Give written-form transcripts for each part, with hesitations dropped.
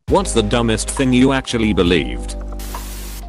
What's the dumbest thing you actually believed?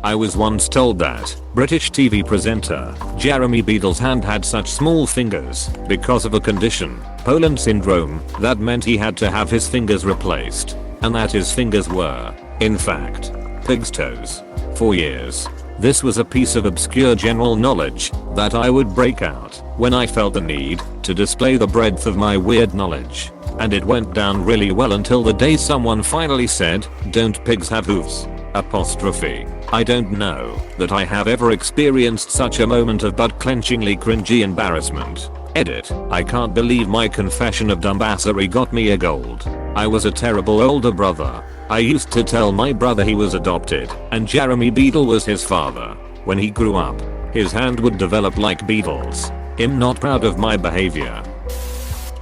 I was once told that British TV presenter Jeremy Beadle's hand had such small fingers because of a condition, Poland syndrome, that meant he had to have his fingers replaced, and that his fingers were, in fact, pig's toes. For years, this was a piece of obscure general knowledge that I would break out when I felt the need to display the breadth of my weird knowledge. And it went down really well until the day someone finally said, "Don't pigs have hooves?" I don't know that I have ever experienced such a moment of butt-clenchingly cringy embarrassment. Edit. I can't believe my confession of dumbassery got me a gold. I was a terrible older brother. I used to tell my brother he was adopted and Jeremy Beadle was his father. When he grew up, his hand would develop like Beadle's. I'm not proud of my behavior.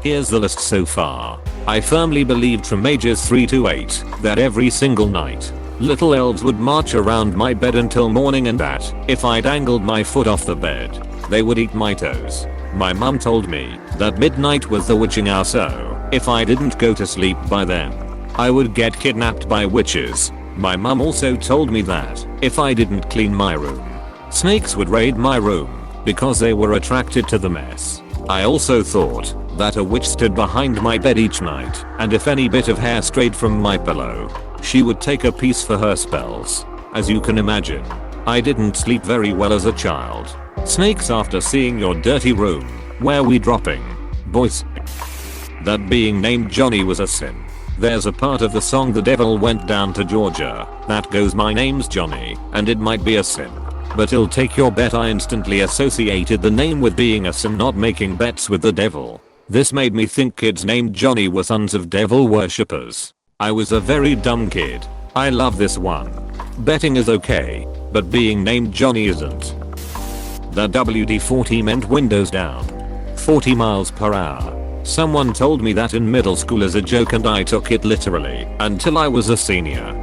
Here's the list so far. I firmly believed from ages 3 to 8 that every single night, little elves would march around my bed until morning and that, if I dangled my foot off the bed, they would eat my toes. My mum told me that midnight was the witching hour, so if I didn't go to sleep by then, I would get kidnapped by witches. My mum also told me that if I didn't clean my room, snakes would raid my room because they were attracted to the mess. I also thought that a witch stood behind my bed each night, and if any bit of hair strayed from my pillow, she would take a piece for her spells. As you can imagine, I didn't sleep very well as a child. Snakes after seeing your dirty room. Where we dropping? Boys. That being named Johnny was a sin. There's a part of the song "The Devil Went Down to Georgia" that goes "My name's Johnny," and it might be a sin. But I'll take your bet I instantly associated the name with being a sin, not making bets with the devil. This made me think kids named Johnny were sons of devil worshippers. I was a very dumb kid. I love this one. Betting is okay, but being named Johnny isn't. The WD-40 meant windows down. 40 miles per hour. Someone told me that in middle school as a joke and I took it literally until I was a senior.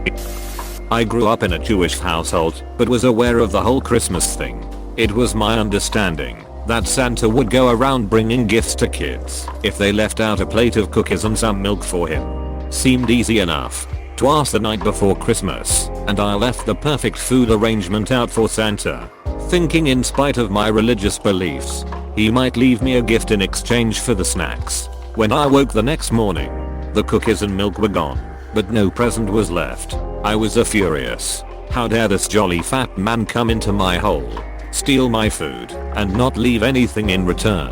I grew up in a Jewish household but was aware of the whole Christmas thing. It was my understanding that Santa would go around bringing gifts to kids if they left out a plate of cookies and some milk for him. Seemed easy enough to ask the night before Christmas, and I left the perfect food arrangement out for Santa, thinking in spite of my religious beliefs, he might leave me a gift in exchange for the snacks. When I woke the next morning, the cookies and milk were gone, but no present was left. I was furious. How dare this jolly fat man come into my hole, steal my food, and not leave anything in return.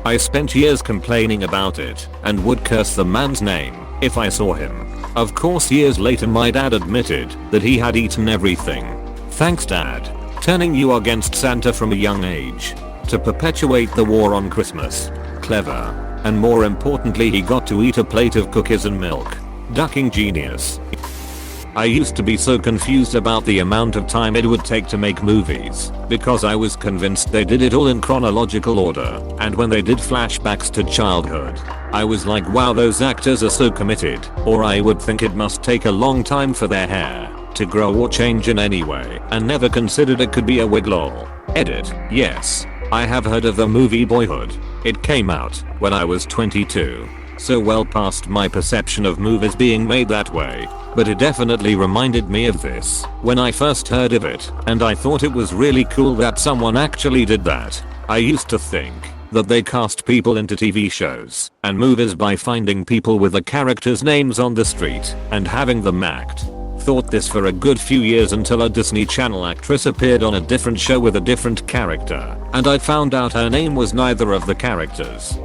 I spent years complaining about it and would curse the man's name if I saw him. Of course, years later my dad admitted that he had eaten everything. Thanks, Dad. Turning you against Santa from a young age to perpetuate the war on Christmas. Clever. And more importantly, he got to eat a plate of cookies and milk. Ducking genius. I used to be so confused about the amount of time it would take to make movies because I was convinced they did it all in chronological order, and when they did flashbacks to childhood, I was like, wow, those actors are so committed. Or I would think it must take a long time for their hair to grow or change in any way, and never considered it could be a wig. Lol. Edit. Yes, I have heard of the movie Boyhood. It came out when I was 22. So well past my perception of movies being made that way, but it definitely reminded me of this when I first heard of it, and I thought it was really cool that someone actually did that. I used to think that they cast people into TV shows and movies by finding people with the characters' names on the street and having them act. Thought this for a good few years until a Disney Channel actress appeared on a different show with a different character, and I found out her name was neither of the characters.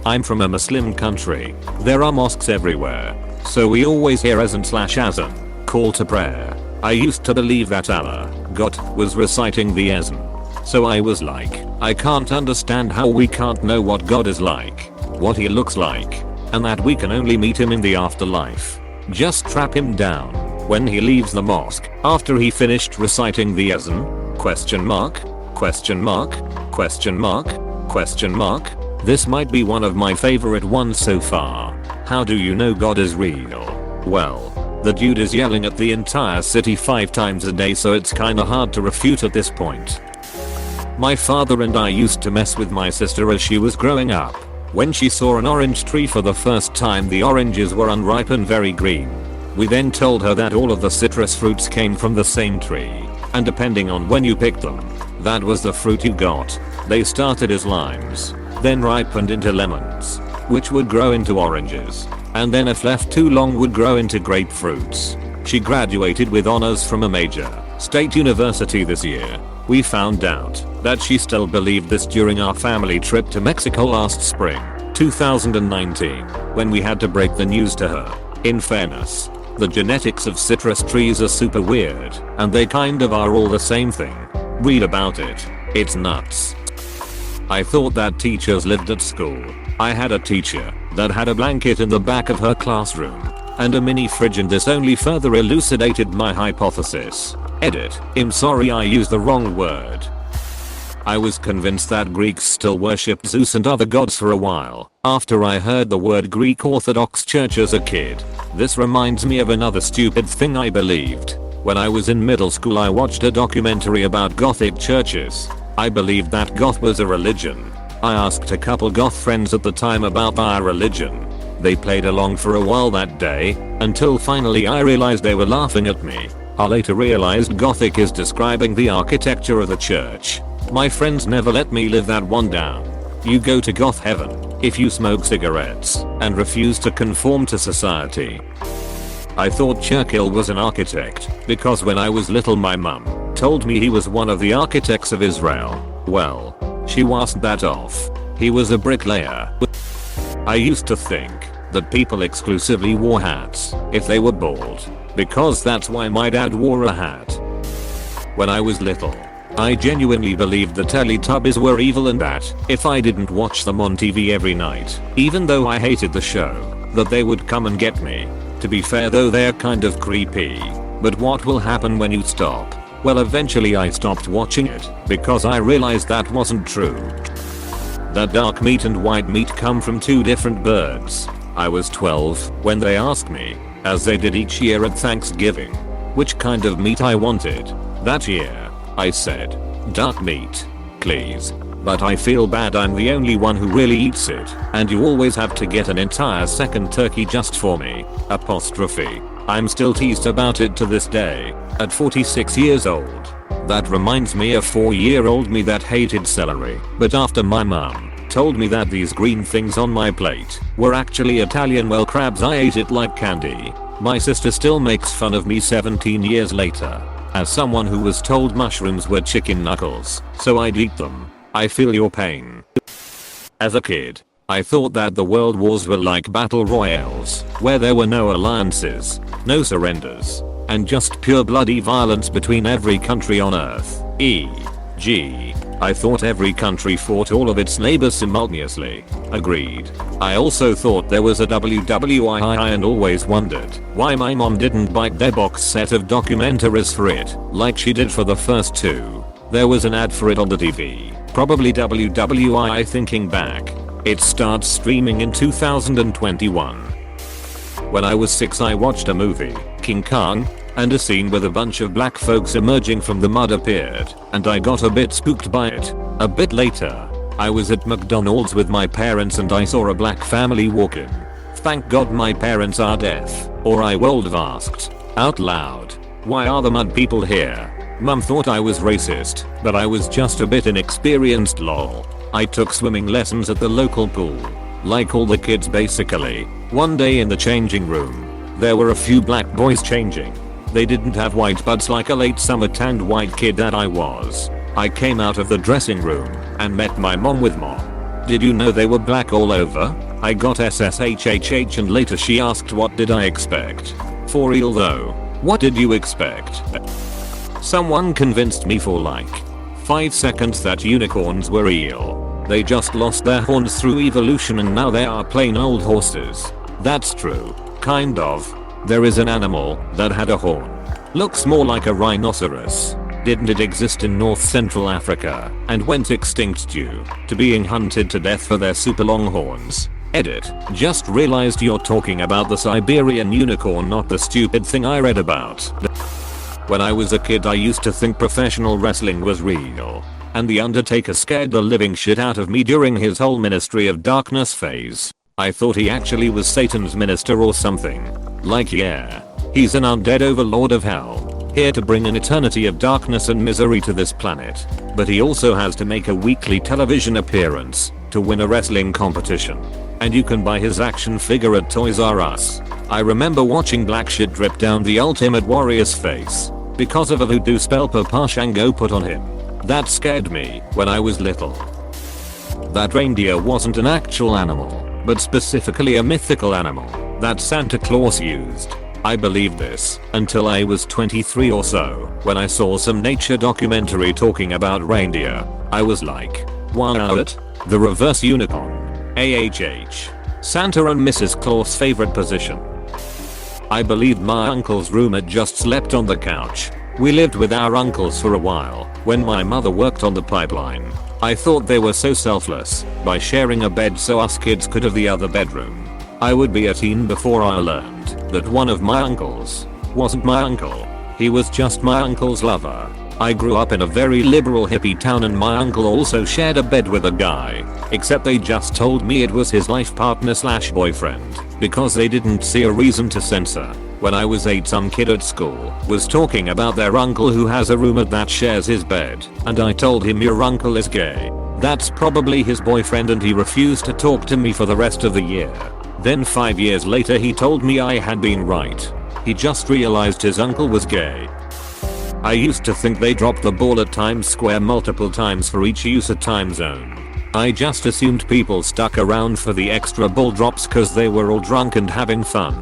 I'm from a Muslim country. There are mosques everywhere, so we always hear azan/azan, call to prayer. I used to believe that Allah, God, was reciting the azan. So I was like, I can't understand how we can't know what God is like, what he looks like, and that we can only meet him in the afterlife. Just trap him down when he leaves the mosque after he finished reciting the azan? Question mark? Question mark? Question mark? Question mark? This might be one of my favorite ones so far. How do you know God is real? Well, the dude is yelling at the entire city 5 times a day, so it's kinda hard to refute at this point. My father and I used to mess with my sister as she was growing up. When she saw an orange tree for the first time, the oranges were unripe and very green. We then told her that all of the citrus fruits came from the same tree, and depending on when you picked them, that was the fruit you got. They started as limes, then ripened into lemons, which would grow into oranges, and then if left too long would grow into grapefruits. She graduated with honors from a major state university this year. We found out that she still believed this during our family trip to Mexico last spring, 2019, when we had to break the news to her. In fairness, the genetics of citrus trees are super weird, and they kind of are all the same thing. Read about it. It's nuts. I thought that teachers lived at school. I had a teacher that had a blanket in the back of her classroom and a mini fridge, and this only further elucidated my hypothesis. Edit. I'm sorry I used the wrong word. I was convinced that Greeks still worshipped Zeus and other gods for a while after I heard the word Greek Orthodox Church as a kid. This reminds me of another stupid thing I believed. When I was in middle school, I watched a documentary about Gothic churches. I believed that goth was a religion. I asked a couple goth friends at the time about our religion. They played along for a while that day, until finally I realized they were laughing at me. I later realized Gothic is describing the architecture of the church. My friends never let me live that one down. You go to goth heaven if you smoke cigarettes and refuse to conform to society. I thought Churchill was an architect because when I was little my mum told me he was one of the architects of Israel. Well, she wasn't that off. He was a bricklayer. I used to think that people exclusively wore hats if they were bald, because that's why my dad wore a hat. When I was little, I genuinely believed the Teletubbies were evil and that if I didn't watch them on TV every night, even though I hated the show, that they would come and get me. To be fair though, they're kind of creepy. But what will happen when you stop? Well, eventually I stopped watching it because I realized that wasn't true. That dark meat and white meat come from two different birds. I was 12 when they asked me, as they did each year at Thanksgiving, which kind of meat I wanted. That year, I said, dark meat, please. But I feel bad I'm the only one who really eats it, and you always have to get an entire second turkey just for me, apostrophe. I'm still teased about it to this day, at 46 years old. That reminds me of 4-year-old me that hated celery, but after my mum told me that these green things on my plate were actually Italian well crabs, I ate it like candy. My sister still makes fun of me 17 years later, as someone who was told mushrooms were chicken knuckles, so I'd eat them. I feel your pain. As a kid, I thought that the world wars were like battle royales, where there were no alliances, no surrenders, and just pure bloody violence between every country on earth. E.g., I thought every country fought all of its neighbors simultaneously. Agreed. I also thought there was a WWII and always wondered why my mom didn't buy their box set of documentaries for it, like she did for the first two. There was an ad for it on the TV. Probably WWII. Thinking back, it starts streaming in 2021. When I was 6 I watched a movie, King Kong, and a scene with a bunch of black folks emerging from the mud appeared, and I got a bit spooked by it. A bit later, I was at McDonald's with my parents and I saw a black family walk in. Thank God my parents are deaf, or I would have asked, out loud, why are the mud people here? Mum thought I was racist, but I was just a bit inexperienced, lol. I took swimming lessons at the local pool, like all the kids basically. One day in the changing room, there were a few black boys changing. They didn't have white butts like a late summer tanned white kid that I was. I came out of the dressing room and met my mom with Mom. Did you know they were black all over? I got SSHHH and later she asked what did I expect. For real though, what did you expect? Someone convinced me for like 5 seconds that unicorns were real. They just lost their horns through evolution and now they are plain old horses. That's true. Kind of. There is an animal that had a horn. Looks more like a rhinoceros. Didn't it exist in North Central Africa and went extinct due to being hunted to death for their super long horns? Edit. Just realized you're talking about the Siberian unicorn, not the stupid thing I read about. When I was a kid I used to think professional wrestling was real, and The Undertaker scared the living shit out of me during his whole Ministry of Darkness phase. I thought he actually was Satan's minister or something. Like yeah, He's an undead overlord of hell, here to bring an eternity of darkness and misery to this planet. But he also has to make a weekly television appearance to win a wrestling competition. And you can buy his action figure at Toys R Us. I remember watching black shit drip down the Ultimate Warrior's face because of a voodoo spell Papa Shango put on him. That scared me when I was little. That reindeer wasn't an actual animal, but specifically a mythical animal that Santa Claus used. I believed this until I was 23 or so, when I saw some nature documentary talking about reindeer. I was like, wow, it? The reverse unicorn. AHH. Santa and Mrs. Claus' favorite position. I believed my uncle's roommate just slept on the couch. We lived with our uncles for a while when my mother worked on the pipeline. I thought they were so selfless by sharing a bed so us kids could have the other bedroom. I would be a teen before I learned that one of my uncles wasn't my uncle. He was just my uncle's lover. I grew up in a very liberal hippie town and my uncle also shared a bed with a guy, except they just told me it was his life partner / boyfriend because they didn't see a reason to censor. When I was 8, some kid at school was talking about their uncle who has a roommate that shares his bed, and I told him your uncle is gay. That's probably his boyfriend, and he refused to talk to me for the rest of the year. Then 5 years later he told me I had been right. He just realized his uncle was gay. I used to think they dropped the ball at Times Square multiple times for each use at time zone. I just assumed people stuck around for the extra ball drops cause they were all drunk and having fun.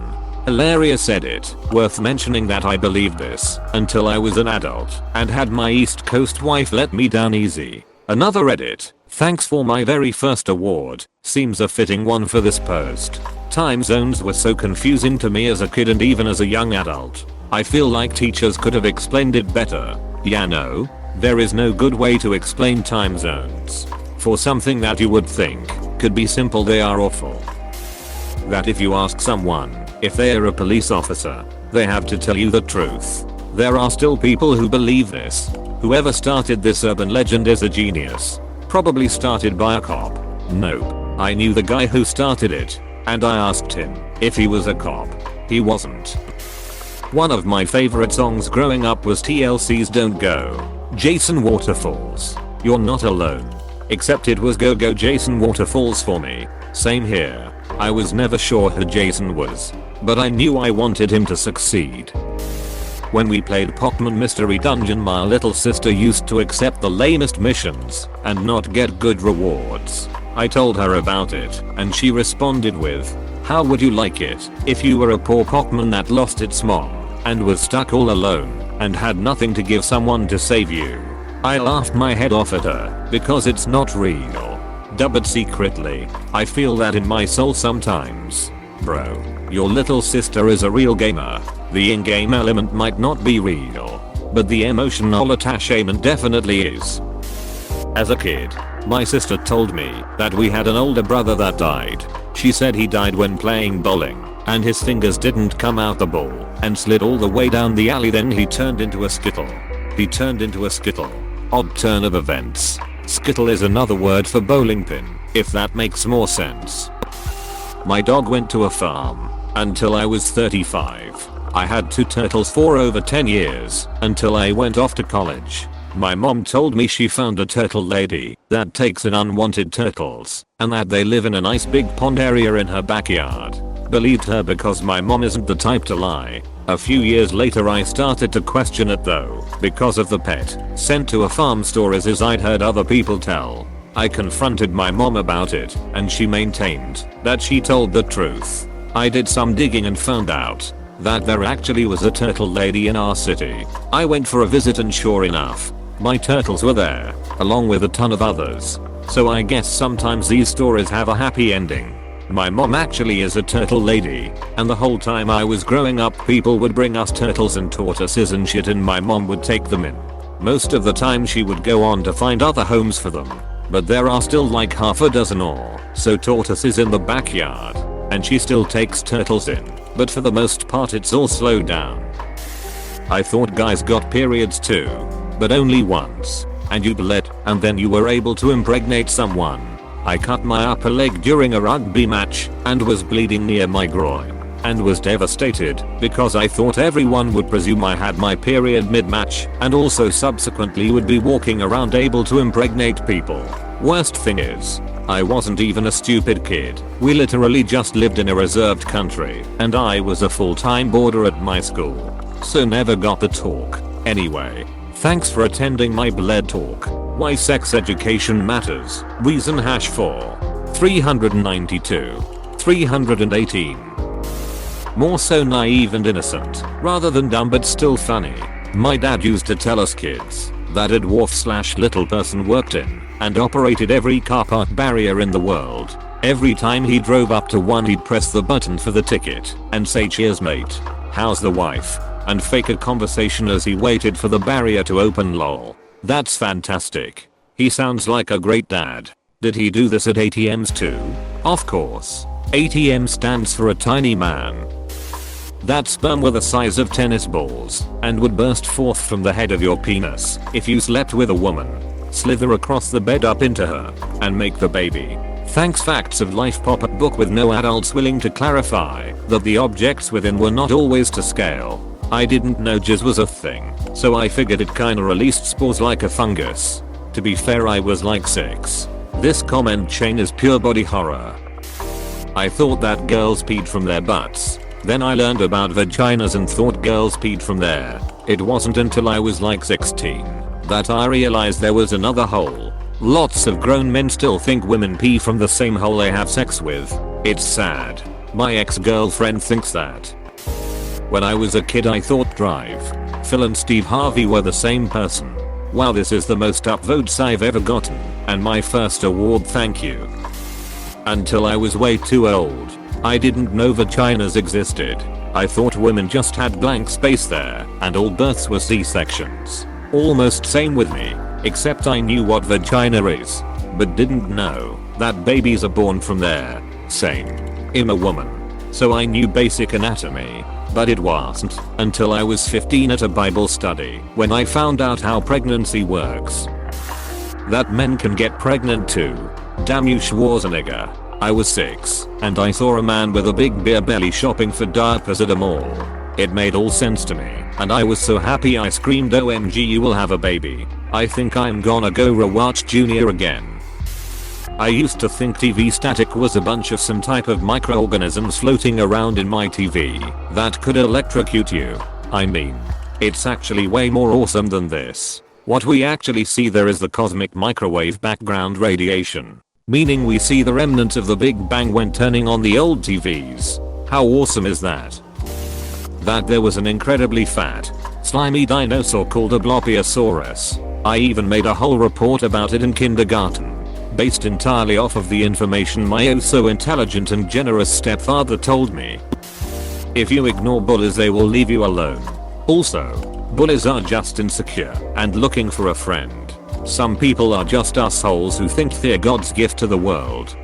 Hilarious edit. Worth mentioning that I believed this until I was an adult and had my East Coast wife let me down easy. Another edit. Thanks for my very first award. Seems a fitting one for this post. Time zones were so confusing to me as a kid and even as a young adult. I feel like teachers could have explained it better. Yeah, no, there is no good way to explain time zones. For something that you would think could be simple, they are awful. That if you ask someone if they are a police officer, they have to tell you the truth. There are still people who believe this. Whoever started this urban legend is a genius. Probably started by a cop. Nope. I knew the guy who started it, and I asked him if he was a cop. He wasn't. One of my favorite songs growing up was TLC's Don't Go, Jason Waterfalls. You're not alone. Except it was Go Go Jason Waterfalls for me. Same here. I was never sure who Jason was, but I knew I wanted him to succeed. When we played Pokémon Mystery Dungeon, my little sister used to accept the lamest missions and not get good rewards. I told her about it, and she responded with, "How would you like it if you were a poor Pokémon that lost its mom and was stuck all alone and had nothing to give someone to save you?" I laughed my head off at her because it's not real. But secretly, I feel that in my soul sometimes. Bro, your little sister is a real gamer. The in-game element might not be real, but the emotional attachment definitely is. As a kid, my sister told me that we had an older brother that died. She said he died when playing bowling, and his fingers didn't come out the ball and slid all the way down the alley. Then he turned into a skittle. Odd turn of events. Skittle is another word for bowling pin, if that makes more sense. My dog went to a farm until I was 35. I had 2 turtles for over 10 years until I went off to college. My mom told me she found a turtle lady that takes in unwanted turtles and that they live in a nice big pond area in her backyard. Believed her because my mom isn't the type to lie. A few years later I started to question it though, because of the pet sent to a farm stories as I'd heard other people tell. I confronted my mom about it and she maintained that she told the truth. I did some digging and found out that there actually was a turtle lady in our city. I went for a visit and sure enough, my turtles were there, along with a ton of others. So I guess sometimes these stories have a happy ending. My mom actually is a turtle lady, and the whole time I was growing up people would bring us turtles and tortoises and shit and my mom would take them in. Most of the time she would go on to find other homes for them, but there are still like half a dozen or so tortoises in the backyard, and she still takes turtles in, but for the most part it's all slowed down. I thought guys got periods too, but only once, and you bled, and then you were able to impregnate someone. I cut my upper leg during a rugby match and was bleeding near my groin. and was devastated because I thought everyone would presume I had my period mid-match and also subsequently would be walking around able to impregnate people. Worst thing is, I wasn't even a stupid kid. We literally just lived in a reserved country and I was a full-time boarder at my school. So never got the talk. Anyway, thanks for attending my bled talk. Why sex education matters. Reason #4. 392. 318. More so naive and innocent, rather than dumb but still funny. My dad used to tell us kids that a dwarf/little person worked in and operated every car park barrier in the world. Every time he drove up to one he'd press the button for the ticket and say cheers mate, how's the wife, and fake a conversation as he waited for the barrier to open lol. That's fantastic. He sounds like a great dad. Did he do this at ATMs too? Of course. ATM stands for a tiny man. That sperm were the size of tennis balls and would burst forth from the head of your penis if you slept with a woman. Slither across the bed up into her and make the baby. Thanks Facts of Life pop-up book with no adults willing to clarify that the objects within were not always to scale. I didn't know jizz was a thing, so I figured it kinda released spores like a fungus. To be fair I was like 6. This comment chain is pure body horror. I thought that girls peed from their butts. Then I learned about vaginas and thought girls peed from there. It wasn't until I was like 16 that I realized there was another hole. Lots of grown men still think women pee from the same hole they have sex with. It's sad. My ex-girlfriend thinks that. When I was a kid I thought Drive, Phil and Steve Harvey were the same person. Wow, this is the most upvotes I've ever gotten and my first award, thank you. Until I was way too old. I didn't know vaginas existed. I thought women just had blank space there and all births were C-sections. Almost same with me, except I knew what vagina is, but didn't know that babies are born from there. Same. I'm a woman. So I knew basic anatomy, but it wasn't until I was 15 at a Bible study when I found out how pregnancy works. That men can get pregnant too. Damn you Schwarzenegger. I was 6 and I saw a man with a big beer belly shopping for diapers at a mall. It made all sense to me and I was so happy I screamed OMG you will have a baby. I think I'm gonna go rewatch Junior again. I used to think TV static was a bunch of some type of microorganisms floating around in my TV that could electrocute you. I mean, it's actually way more awesome than this. What we actually see there is the cosmic microwave background radiation, meaning we see the remnants of the Big Bang when turning on the old TVs. How awesome is that? That there was an incredibly fat, slimy dinosaur called a Blopiosaurus. I even made a whole report about it in kindergarten, based entirely off of the information my oh so intelligent and generous stepfather told me. If you ignore bullies they will leave you alone. Also, bullies are just insecure and looking for a friend. Some people are just assholes who think they're God's gift to the world.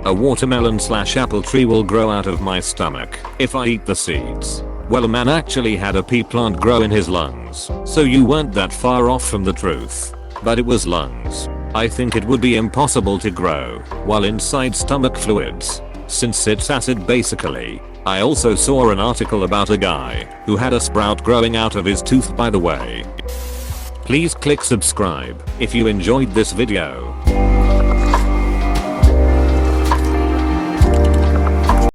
A watermelon/apple tree will grow out of my stomach if I eat the seeds. Well, a man actually had a pea plant grow in his lungs, so you weren't that far off from the truth. But it was lungs. I think it would be impossible to grow while inside stomach fluids, since it's acid basically. I also saw an article about a guy who had a sprout growing out of his tooth, by the way. Please click subscribe if you enjoyed this video.